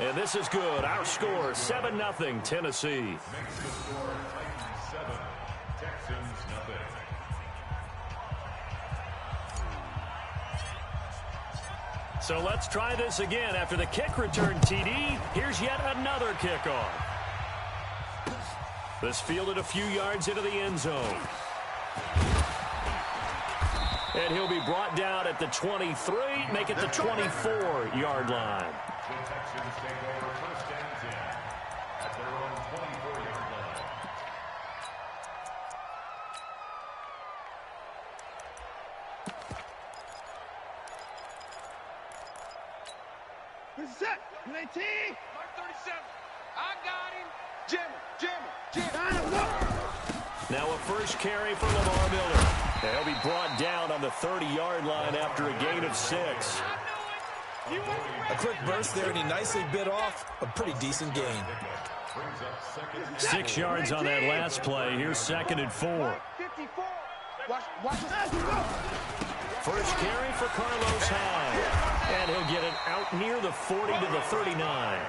And this is good. Our score, 7-0 Tennessee. So let's try this again. After the kick return TD, here's yet another kickoff. This fielded a few yards into the end zone. And he'll be brought down at the 23, make it the 24-yard line. The Texans take over first and 10 at their own 24-yard line. This is it. 19. Mark 37. I got him. Jammer. Now a first carry for Lamar Miller. They'll be brought down on the 30-yard line after a gain of 6. A quick burst there, and he nicely bit off a pretty decent gain. 6 yards on that last play. Here's 2nd and 4. First carry for Carlos Hyde. And he'll get it out near the 40 to the 39.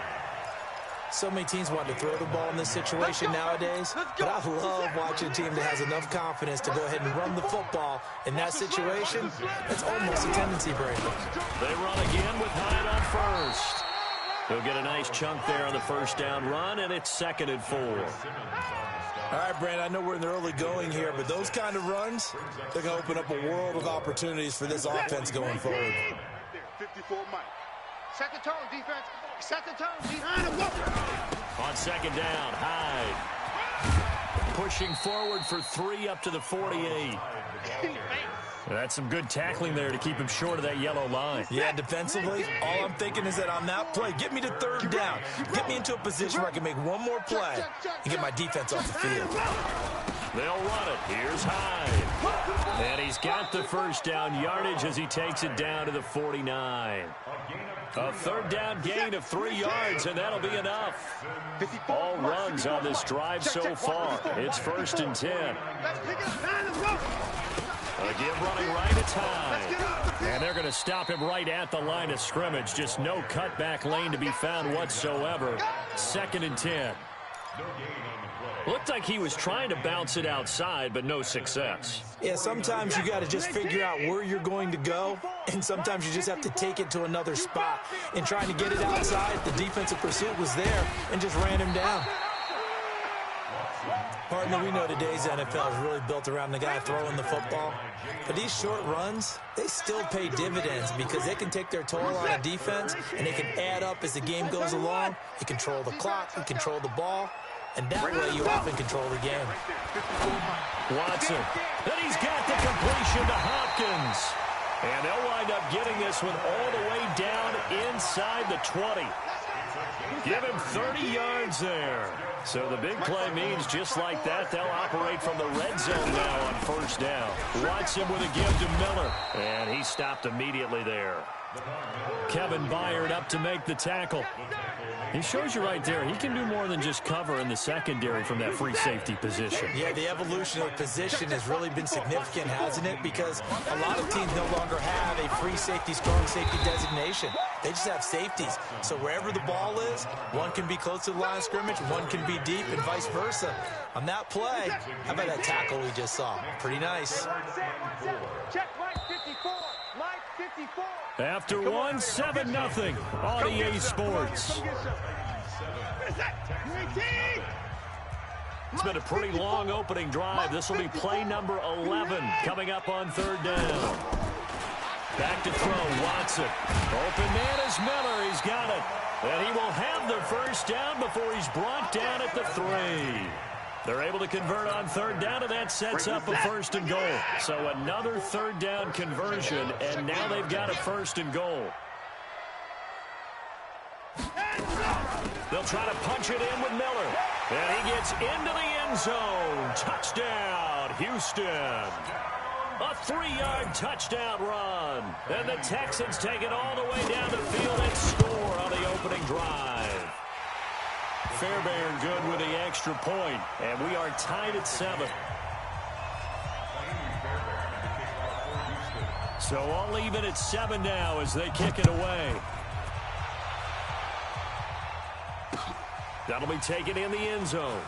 So many teams want to throw the ball in this situation nowadays, but I love watching a team that has enough confidence to go ahead and run the football. In that situation, it's almost a tendency, Brandon. They run again with Hyde on first. He'll get a nice chunk there on the first down run, and it's 2nd and 4. All right, Brandon, I know we're in the early going here, but those kind of runs, they're going to open up a world of opportunities for this offense going forward. 54 Mike. Set the tone, defense. Set the tone, defense. On 2nd down, Hyde. Pushing forward for 3 up to the 48. That's some good tackling there to keep him short of that yellow line. Yeah, defensively, all I'm thinking is that on that play, get me to 3rd down. Get me into a position where I can make one more play and get my defense off the field. They'll run it. Here's Hyde. And he's got the first down yardage as he takes it down to the 49. A 3rd down gain of 3 yards, and that'll be enough. All runs on this drive so far. It's 1st and 10. Again, running right, it's Hyde. And they're going to stop him right at the line of scrimmage. Just no cutback lane to be found whatsoever. 2nd and 10. Looked like he was trying to bounce it outside, but no success. Yeah, sometimes you got to just figure out where you're going to go, and sometimes you just have to take it to another spot. And trying to get it outside, the defensive pursuit was there and just ran him down. Partner, we know today's NFL is really built around the guy throwing the football. But these short runs, they still pay dividends because they can take their toll on a defense, and they can add up as the game goes along. You control the clock, you control the ball, and that way you often control the game. Watson, and he's got the completion to Hopkins. And they'll wind up getting this one all the way down inside the 20. Give him 30 yards there. So the big play means just like that, they'll operate from the red zone now on 1st down. Watson with a give to Miller. And he stopped immediately there. Kevin Byard up to make the tackle. He shows you right there, he can do more than just cover in the secondary from that free safety position. Yeah, the evolution of position has really been significant, hasn't it? Because a lot of teams no longer have a free safety, strong safety designation. They just have safeties. So wherever the ball is, one can be close to the line of scrimmage, one can be deep, and vice versa. On that play, how about that tackle we just saw? Pretty nice. Check Mike 54. Mike 54. After 1, 7-0 on EA Sports. It's been a pretty long opening drive. This will be play number 11 coming up on 3rd down. Back to throw, Watson. Open man is Miller. He's got it. And he will have the first down before he's brought down at the 3. They're able to convert on 3rd down, and that sets up a 1st and goal. So another 3rd down conversion, and now they've got a 1st and goal. They'll try to punch it in with Miller. And he gets into the end zone. Touchdown, Houston. A 3-yard touchdown run. And the Texans take it all the way down the field and score on the opening drive. Fairbairn good with the extra point, and we are tied at 7. So all even at 7 now as they kick it away. That'll be taken in the end zone.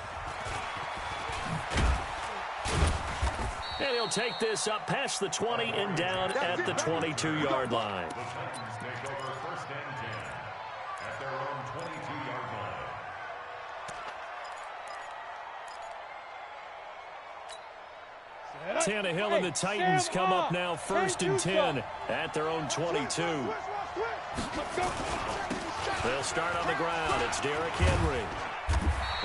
And he'll take this up past the 20 and down at the 22-yard line. The Titans take over first and 10 at their own 22-yard line. Tannehill and the Titans come up now first and 10 at their own 22. They'll start on the ground. It's Derrick Henry.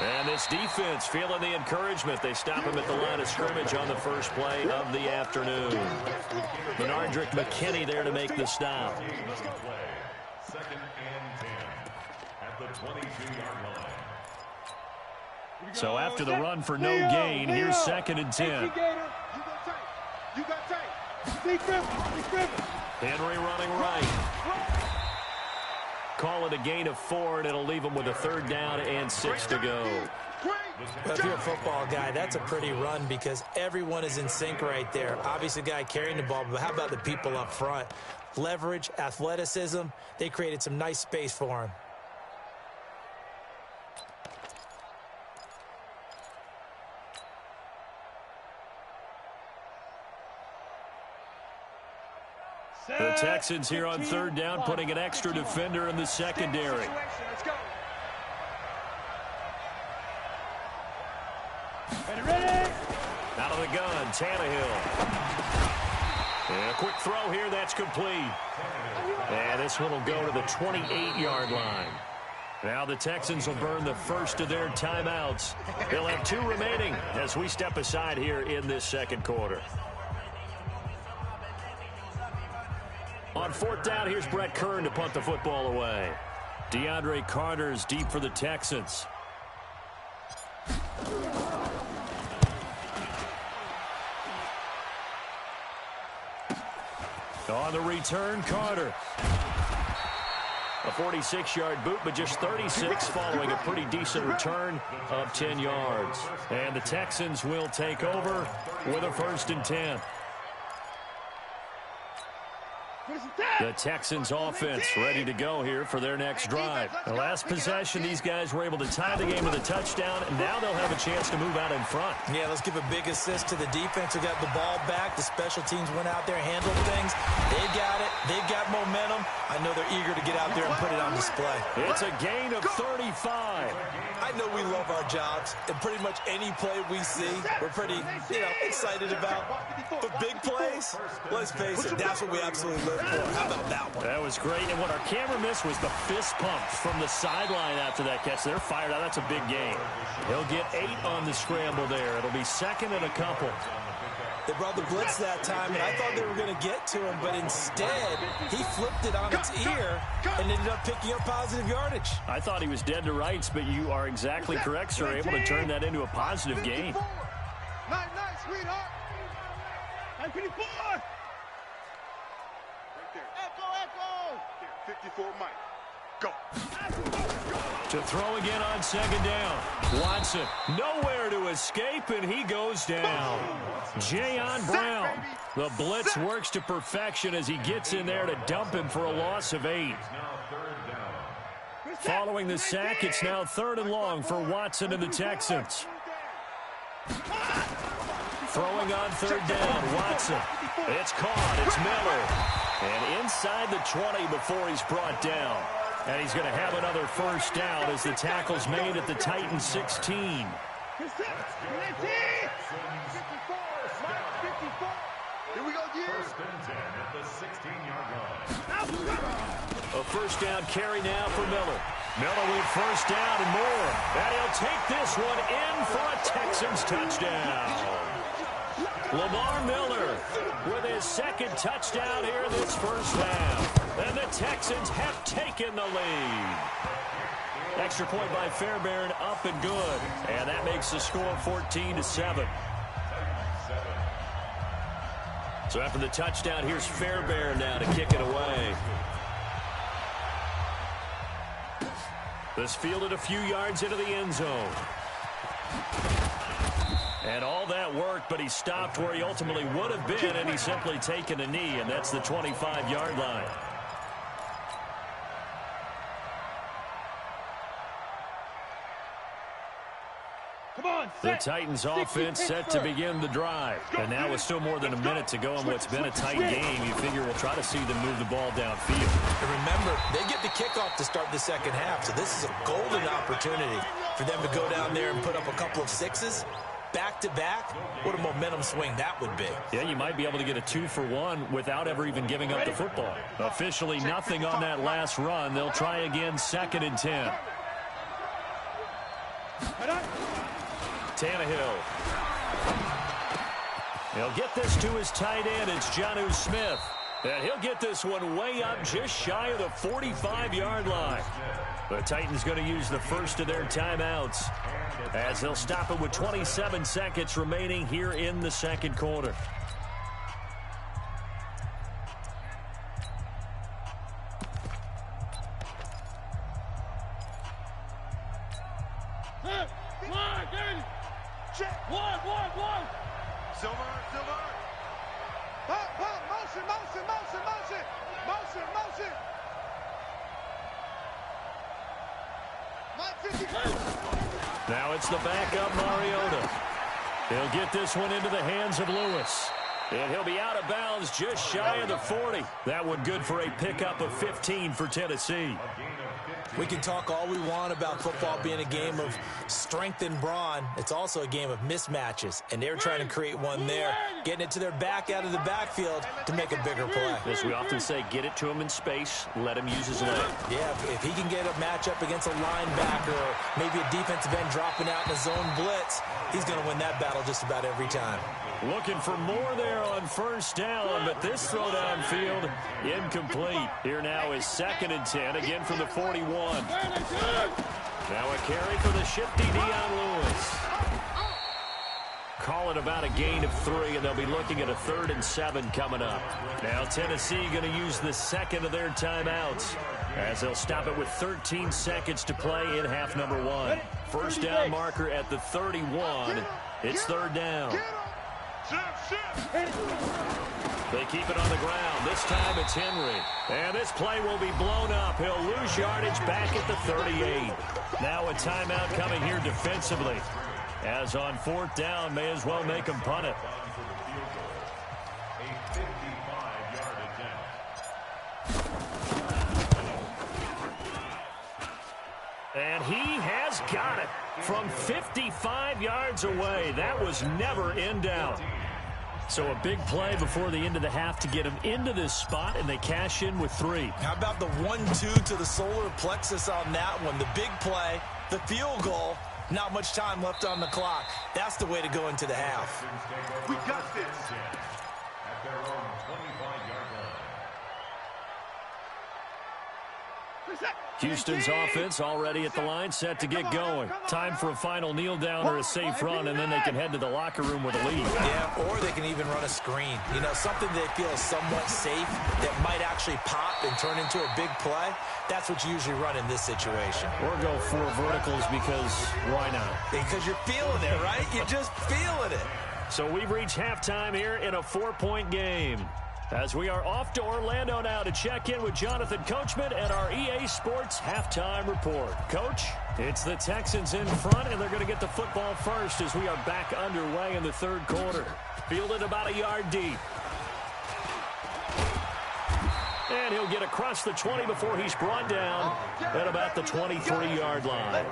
And this defense feeling the encouragement. They stop him at the line of scrimmage on the first play of the afternoon. Benardrick McKinney there to make the stop. Second and 10 at the 22-yard line. So after the run for no gain, here's second and 10. You got tight. Henry running right. Call it a gain of 4, and it'll leave him with a third down and 6 to go. Well, if you're a football guy, that's a pretty run because everyone is in sync right there. Obviously, the guy carrying the ball, but how about the people up front? Leverage, athleticism, they created some nice space for him. The Texans here on third down, putting an extra defender in the secondary. Out of the gun, Tannehill. And a quick throw here, that's complete. And this one will go to the 28-yard line. Now the Texans will burn the first of their timeouts. They'll have 2 remaining as we step aside here in this second quarter. On fourth down, here's Brett Kern to punt the football away. DeAndre Carter's deep for the Texans. On the return, Carter. A 46-yard boot, but just 36 following a pretty decent return of 10 yards. And the Texans will take over with a first and 10. The Texans offense ready to go here for their next drive. The last possession, these guys were able to tie the game with a touchdown, and now they'll have a chance to move out in front. Yeah, let's give a big assist to the defense who got the ball back. The special teams went out there, handled things. They got it. They've got momentum. I know they're eager to get out there and put it on display. It's a gain of 35. I know we love our jobs, and pretty much any play we see, we're pretty, excited about. But big plays, let's face it, that's what we absolutely live for. How about that one? That was great, and what our camera missed was the fist pump from the sideline after that catch. They're fired out. That's a big gain. He'll get 8 on the scramble there. It'll be second and a couple. They brought the blitz that time, and I thought they were going to get to him, but instead, he flipped it on its ear and ended up picking up positive yardage. I thought he was dead to rights, but you are exactly correct, sir. Able to turn that into a positive gain. Nice, sweetheart. 54. Echo. 54, Mike. Go. To throw again on second down. Watson nowhere to escape, and he goes down. Jayon Brown. The blitz works to perfection as he gets in there to dump him for a loss of 8. Following the sack, it's now 3rd and long for Watson and the Texans. Throwing on 3rd down, Watson. It's caught. It's Miller. And inside the 20 before he's brought down. And he's going to have another first down as the tackle's made at the Titans 16. Here we go, First and 10 at the 16-yard line. A first down carry now for Miller. Miller with first down and more. And he'll take this one in for a Texans touchdown. Lamar Miller with his second touchdown here this first half. And the Texans have taken the lead. Extra point by Fairbairn, up and good. And that makes the score 14-7. So after the touchdown, here's Fairbairn now to kick it away. This fielded a few yards into the end zone. And all that worked, but he stopped where he ultimately would have been, and he's simply taken a knee, and that's the 25-yard line. The Titans offense set to begin the drive. And now with still more than a minute to go in what's been a tight game, you figure we'll try to see them move the ball downfield. And remember, they get the kickoff to start the second half, so this is a golden opportunity for them to go down there and put up a couple of sixes. Back-to-back, what a momentum swing that would be. Yeah, you might be able to get a 2-for-1 without ever even giving up the football. Officially nothing on that last run. They'll try again, 2nd and 10. Tannehill. He'll get this to his tight end. It's Jonnu Smith. And he'll get this one way up just shy of the 45-yard line. The Titans going to use the first of their timeouts as they'll stop it with 27 seconds remaining here in the second quarter. Now it's the backup, Mariota. He'll get this one into the hands of Lewis. And he'll be out of bounds just shy of the 40. That one good for a pickup of 15 for Tennessee. We can talk all we want about football being a game of strength and brawn. It's also a game of mismatches, and they're trying to create one there, getting it to their back out of the backfield to make a bigger play. As we often say, get it to him in space, let him use his leg. Yeah, if he can get a matchup against a linebacker or maybe a defensive end dropping out in a zone blitz, he's going to win that battle just about every time. Looking for more there on first down, but this throw downfield incomplete. Here now is 2nd and 10, again from the 41. Now a carry for the shifty Dion Lewis. Call it about a gain of 3, and they'll be looking at a 3rd and 7 coming up. Now Tennessee going to use the second of their timeouts as they'll stop it with 13 seconds to play in half number 1. First down marker at the 31. It's 3rd down. They keep it on the ground. This time it's Henry. And this play will be blown up. He'll lose yardage back at the 38. Now a timeout coming here defensively. As on 4th down, may as well make him punt it. And he has got it from 55 yards away. That was never in doubt. So a big play before the end of the half to get him into this spot, and they cash in with 3. How about the 1-2 to the solar plexus on that one? The big play, the field goal, not much time left on the clock. That's the way to go into the half. We got this. At their own 25-yard line. Houston's offense already at the line, set to get going. Time for a final kneel down or a safe run, and then they can head to the locker room with a lead. Yeah, or they can even run a screen. You know, something they feel is somewhat safe that might actually pop and turn into a big play. That's what you usually run in this situation. Or go 4 verticals because why not? Because you're feeling it, right? You're just feeling it. So we've reached halftime here in a 4-point game. As we are off to Orlando now to check in with Jonathan Coachman at our EA Sports Halftime Report. Coach, it's the Texans in front, and they're going to get the football first as we are back underway in the 3rd quarter. Fielded about a yard deep. And he'll get across the 20 before he's brought down at about the 23-yard line.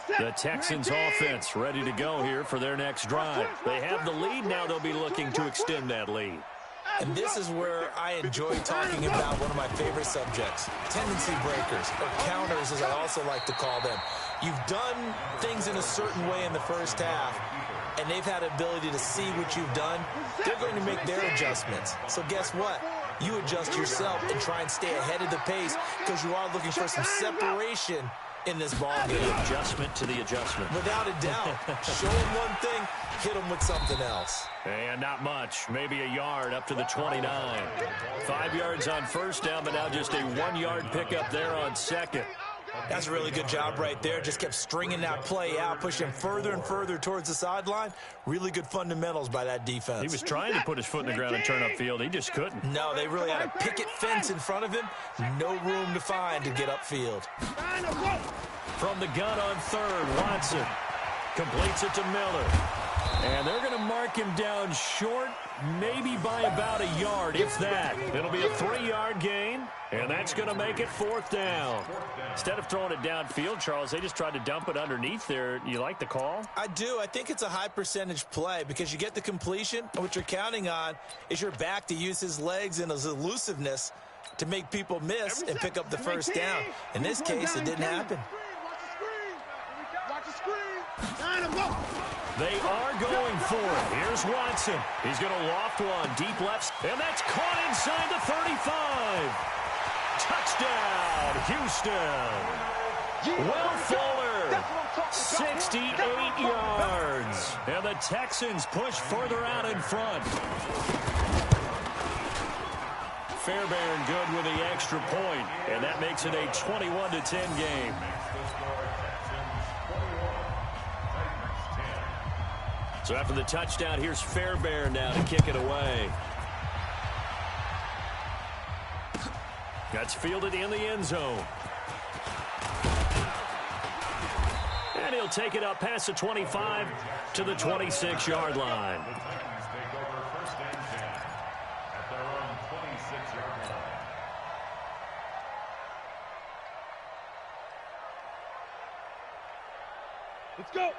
The Texans offense ready to go here for their next drive. They have the lead. Now they'll be looking to extend that lead. And this is where I enjoy talking about one of my favorite subjects, tendency breakers, or counters as I also like to call them. You've done things in a certain way in the first half, and they've had the ability to see what you've done. They're going to make their adjustments. So guess what? You adjust yourself and try and stay ahead of the pace because you are looking for some separation in this ball game. The adjustment to the adjustment. Without a doubt. Show them one thing, hit them with something else. And not much. Maybe a yard up to the 29. 5 yards on first down, but now just a 1-yard pickup there on second. That's a really good job right there. Just kept stringing that play out, pushing further and further towards the sideline. Really good fundamentals by that defense. He was trying to put his foot in the ground and turn upfield. He just couldn't. No, they really had a picket fence in front of him. No room to find to get upfield. From the gun on third, Watson completes it to Miller. And they're going to mark him down short, maybe by about a yard, if that. It'll be a 3-yard gain, and that's going to make it 4th down. Instead of throwing it downfield, Charles, they just tried to dump it underneath there. You like the call? I do. I think it's a high-percentage play because you get the completion, and what you're counting on is your back to use his legs and his elusiveness to make people miss and pick up the first down. In this case, it didn't happen. Watch the screen. They are going for it. Here's Watson. He's going to loft one deep left, and that's caught inside the 35. Touchdown, Houston. Will Fuller, 68 yards. And the Texans push further out in front. Fairbairn good with the extra point, and that makes it a 21-10 game. So after the touchdown, here's Fairbairn now to kick it away. That's fielded in the end zone. And he'll take it up past the 25 to the 26-yard line.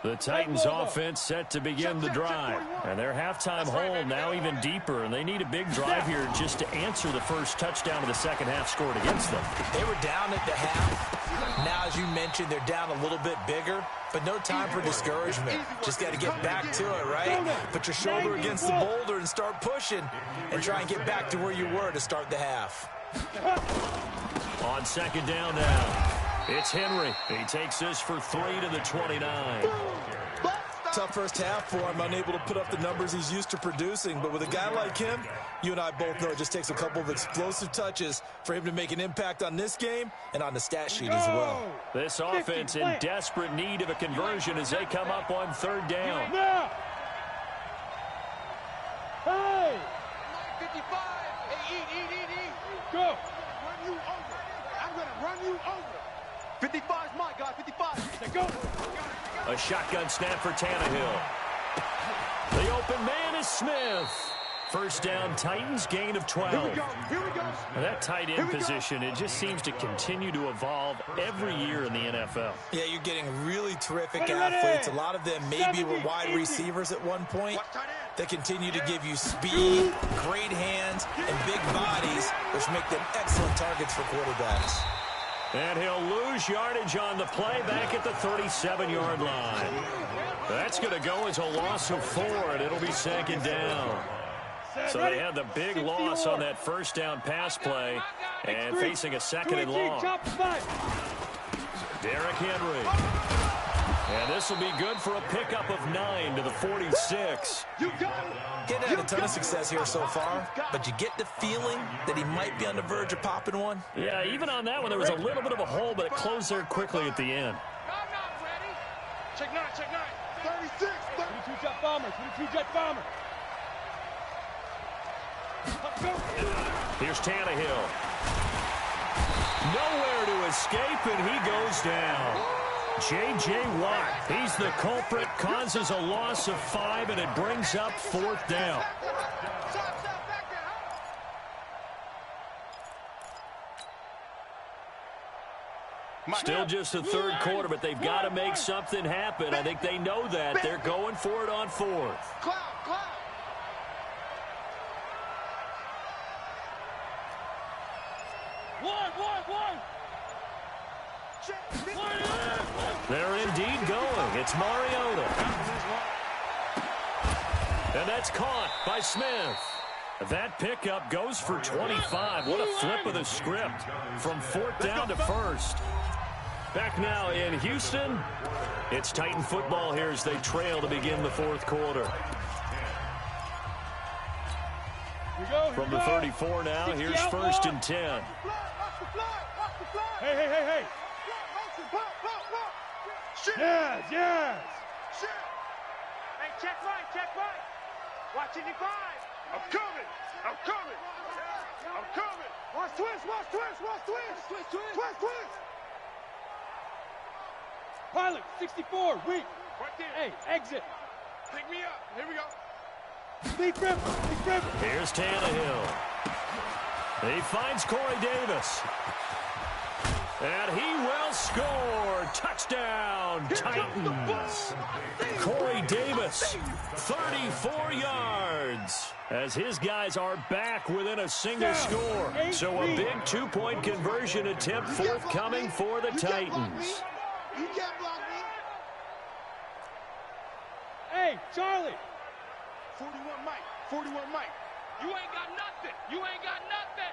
The Titans offense set to begin the drive. And their halftime hole now even deeper. And they need a big drive here just to answer the first touchdown of the second half scored against them. They were down at the half. Now, as you mentioned, they're down a little bit bigger. But no time for discouragement. Just got to get back to it, right? Put your shoulder against the boulder and start pushing. And try and get back to where you were to start the half. On second down now. It's Henry. He takes this for 3 to the 29. Tough first half for him, unable to put up the numbers he's used to producing. But with a guy like him, you and I both know it just takes a couple of explosive touches for him to make an impact on this game and on the stat sheet as well. This offense in desperate need of a conversion as they come up on third down. Hey! 55. Hey, eat. Go. Run you over. I'm going to run you over. 55 is my guy. 55. Let's go. A shotgun snap for Tannehill. The open man is Smith. First down, Titans, gain of 12. Here we go. That tight end position, it just seems to continue to evolve every year in the NFL. Yeah, you're getting really terrific athletes. A lot of them maybe were wide receivers at one point. They continue to give you speed, great hands, and big bodies, which make them excellent targets for quarterbacks. And he'll lose yardage on the play back at the 37-yard line. That's going to go as a loss of 4, and it'll be second down. So they had the big loss on that first down pass play and facing a second and long. Derrick Henry. And this will be good for a pickup of 9 to the 46. Getting had a ton of success here so far, but you get the feeling that he might be on the verge of popping one. Yeah, even on that one, there was a little bit of a hole, but it closed there quickly at the end. Check 9. 36. 22 jet bomber. 22 jet bomber. Here's Tannehill. Nowhere to escape, and he goes down. J.J. Watt, he's the culprit, causes a loss of 5, and it brings up fourth down. Still just the third quarter, but they've got to make something happen. I think they know that. They're going for it on fourth. They're indeed going. It's Mariota. And that's caught by Smith. That pickup goes for 25. What a flip of the script from fourth down to first. Back now in Houston. It's Titan football here as they trail to begin the fourth quarter. From the 34 now, here's 1st and 10. Hey. Yes, yes. Hey, check right, check right. Watch 85. I'm coming. I'm coming. I'm coming. Watch twist, watch twist, watch twist. Twist, twist. Twist, twist. Pilot, 64, weak. Right there. Hey, exit. Pick me up. Here we go. Lead grip, lead grip. Here's Tannehill. He finds Corey Davis. And he will score. Touchdown, Titans. Corey Davis, 34 yards. As his guys are back within a single score. So a big 2-point conversion attempt forthcoming for the Titans. You can't block me. Hey, Charlie. 41 Mike. 41 Mike. You ain't got nothing. You ain't got nothing.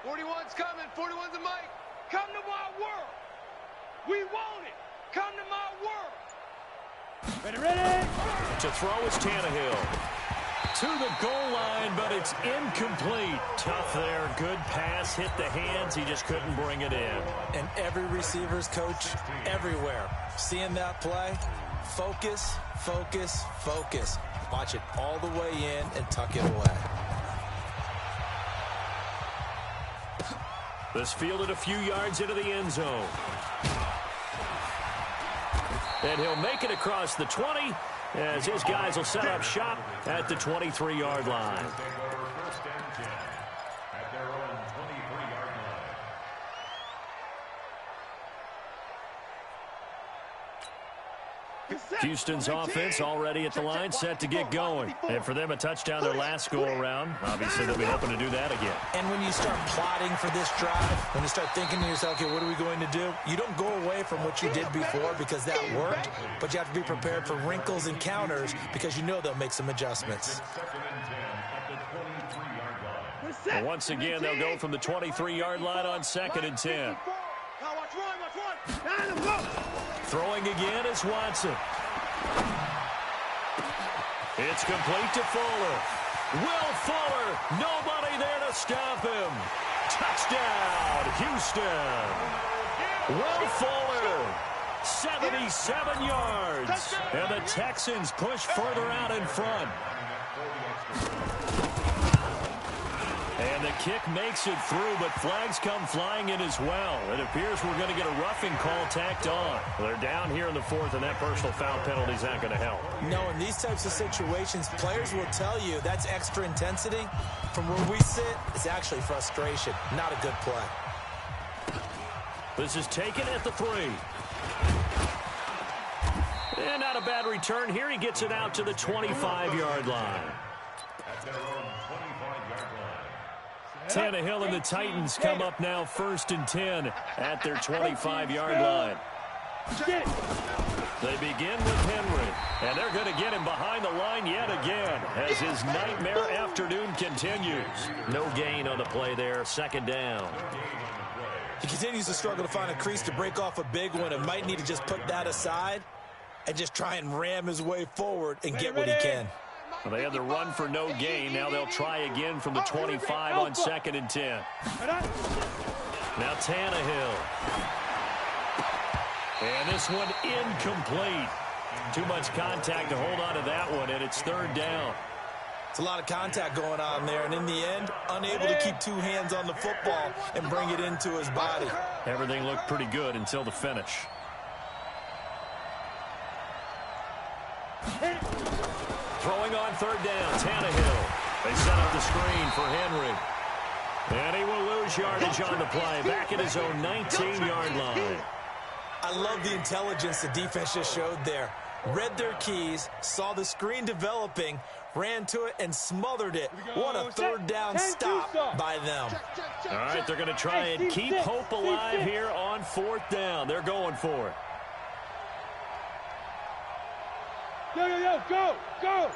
41's coming. 41's a Mike. Come to my world. We want it. Come to my world. Ready, ready. To throw is Tannehill. To the goal line, but it's incomplete. Tough there. Good pass. Hit the hands. He just couldn't bring it in. And every receiver's coach everywhere. Seeing that play, focus, focus, focus. Watch it all the way in and tuck it away. This fielded a few yards into the end zone. And he'll make it across the 20 as his guys will set up shop at the 23-yard line. Houston's offense already at the line, set to get going. And for them, a touchdown their last go-around. Obviously, they'll be hoping to do that again. And when you start plotting for this drive, when you start thinking to yourself, okay, what are we going to do? You don't go away from what you did before because that worked, but you have to be prepared for wrinkles and counters because you know they'll make some adjustments. And once again, they'll go from the 23-yard line on 2nd and 10. Throwing again is Watson. It's complete to Fuller. Will Fuller, nobody there to stop him. Touchdown, Houston. Will Fuller, 77 yards. And the Texans push further out in front. And the kick makes it through, but flags come flying in as well. It appears we're going to get a roughing call tacked on. They're down here in the 4th, and that personal foul penalty is not going to help. No, in these types of situations, players will tell you that's extra intensity. From where we sit, it's actually frustration, not a good play. This is taken at the 3. And not a bad return here. He gets it out to the 25-yard line. Tannehill and the Titans come up now 1st and 10 at their 25-yard line. They begin with Henry, and they're going to get him behind the line yet again as his nightmare afternoon continues. No gain on the play there, 2nd down. He continues to struggle to find a crease to break off a big one and might need to just put that aside and just try and ram his way forward and get what he can. Well, they had the run for no gain. Now they'll try again from the 25 on 2nd and 10. Now Tannehill. And this one incomplete. Too much contact to hold on to that one, and it's 3rd down. It's a lot of contact going on there, and in the end, unable to keep 2 hands on the football and bring it into his body. Everything looked pretty good until the finish. Throwing on 3rd down, Tannehill. They set up the screen for Henry. And he will lose yardage on the play, back at his own 19-yard line. I love the intelligence the defense just showed there. Read their keys, saw the screen developing, ran to it, and smothered it. What a 3rd down stop by them. All right, they're going to try and keep hope alive here on 4th down. They're going for it. Yo, yo, yo, go, go.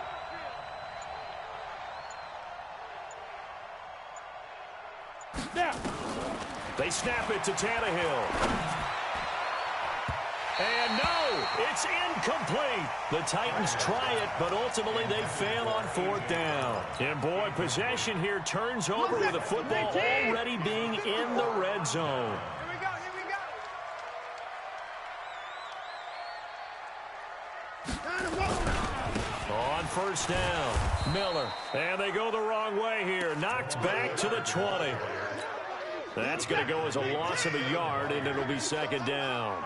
Now. They snap it to Tannehill. And no, it's incomplete. The Titans try it, but ultimately they fail on 4th down. And boy, possession here turns over with the football already being in the red zone. first down. Miller. And they go the wrong way here. Knocked back to the 20. That's going to go as a loss of a yard, and it'll be second down.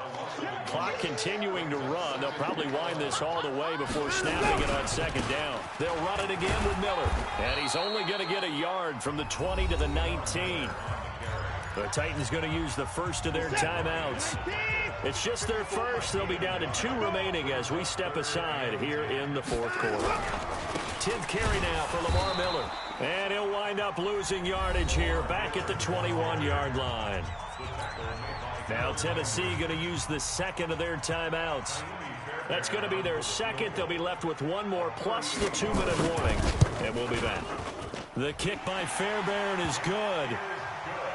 Clock continuing to run. They'll probably wind this all the way before snapping it on second down. They'll run it again with Miller. And he's only going to get a yard from the 20 to the 19. The Titans going to use the first of their timeouts. It's just their first. They'll be down to 2 remaining as we step aside here in the fourth quarter. 10th carry now for Lamar Miller. And he'll wind up losing yardage here back at the 21-yard line. Now Tennessee going to use the second of their timeouts. That's going to be their second. They'll be left with 1 more plus the 2-minute warning. And we'll be back. The kick by Fairbairn is good.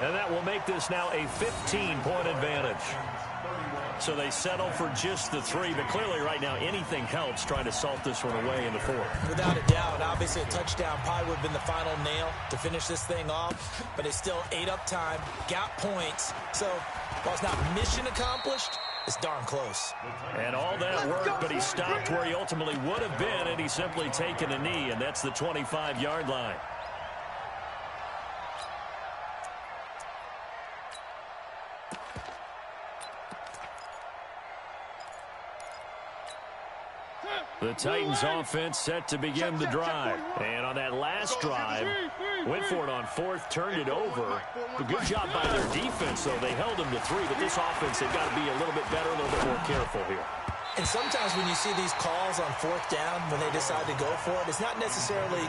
And that will make this now a 15-point advantage. So they settle for just the 3, but clearly right now anything helps trying to salt this one away in the 4th. Without a doubt, obviously a touchdown probably would have been the final nail to finish this thing off, but it's still ate up time, got points. So while it's not mission accomplished, it's darn close. And all that work, but he stopped where he ultimately would have been, and he's simply taken a knee, and that's the 25-yard line. The Titans offense set to begin the drive. And on that last drive, went for it on 4th, turned it over. A good job by their defense, though. They held them to 3, but this offense, they've got to be a little bit better, a little bit more careful here. And sometimes when you see these calls on 4th down, when they decide to go for it, it's not necessarily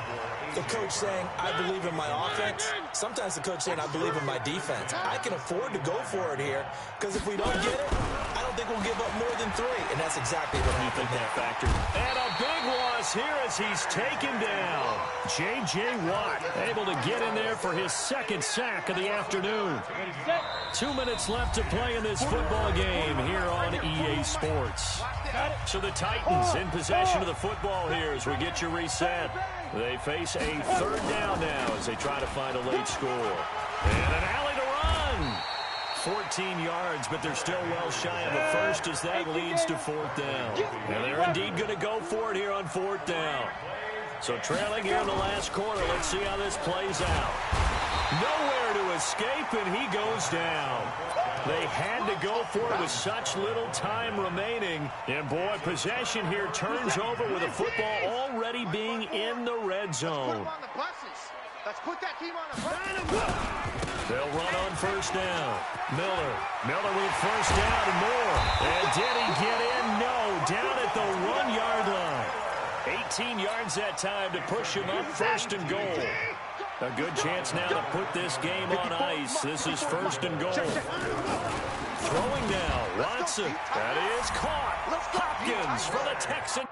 the coach saying, I believe in my offense. Sometimes the coach saying, I believe in my defense. I can afford to go for it here, because if we don't get it, I don't think we'll give up more than 3. And that's exactly what happened there. Factor. And a big loss here as he's taken down. J.J. Watt able to get in there for his 2nd sack of the afternoon. 2 minutes left to play in this football game here on EA Sports. So the Titans in possession of the football here as we get you reset. They face a 3rd down now as they try to find a late score. And an alley to run. 14 yards, but they're still well shy of the first as that leads to 4th down. And they're indeed going to go for it here on 4th down. So trailing here in the last quarter, let's see how this plays out. Nowhere to escape, and he goes down. They had to go for it with such little time remaining. And, boy, possession here turns over with the football already being in the red zone. Let's put that team on the bus. They'll run on 1st down. Miller with 1st down and more. And did he get in? No, down at the 1-yard line. 18 yards that time to push him up 1st and goal. A good chance now to put this game on ice. This is 1st and goal. Throwing now, Watson. That is caught. Hopkins for the Texans.